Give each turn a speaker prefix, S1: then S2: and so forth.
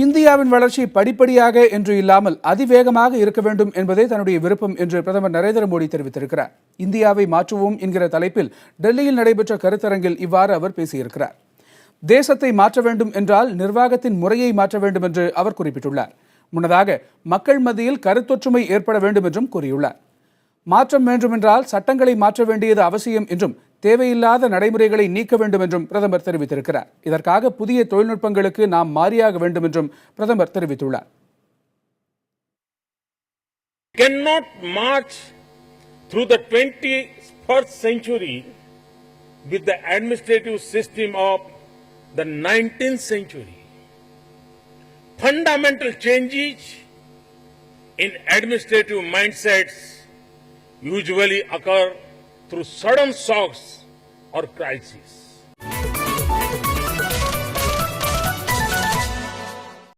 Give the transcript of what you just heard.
S1: இந்தியாவின் வளர்ச்சி படிப்படியாக என்று இல்லாமல் அதிவேகமாக இருக்க வேண்டும் என்பதே தன்னுடைய விருப்பம் என்று பிரதமர் நரேந்திர மோடி தெரிவித்திருக்கிறார். இந்தியாவை மாற்றுவோம் என்கிற தலைப்பில் டெல்லியில் நடைபெற்ற கருத்தரங்கில் இவ்வாறு அவர் பேசியிருக்கிறார். தேசத்தை மாற்ற வேண்டும் என்றால் நிர்வாகத்தின் முறையை மாற்ற வேண்டும் என்று அவர் குறிப்பிட்டுள்ளார். முன்னதாக மக்கள் மத்தியில் கருத்தொற்றுமை ஏற்பட வேண்டும் என்றும் கூறியுள்ளார். மாற்றம் வேண்டுமென்றால் சட்டங்களை மாற்ற வேண்டியது அவசியம் என்றும் தேவையில்லாத நடைமுறைகளை நீக்க வேண்டும் என்றும் பிரதமர் தெரிவித்திருக்கிறார். இதற்காக புதிய தொழில்நுட்பங்களுக்கு நாம் மாறியாக வேண்டும் என்றும் பிரதமர் தெரிவித்துள்ளார்.
S2: Cannot march through the 21st century with the administrative system of the 19th century. Fundamental changes in administrative mindsets usually occur through sudden shocks or crises.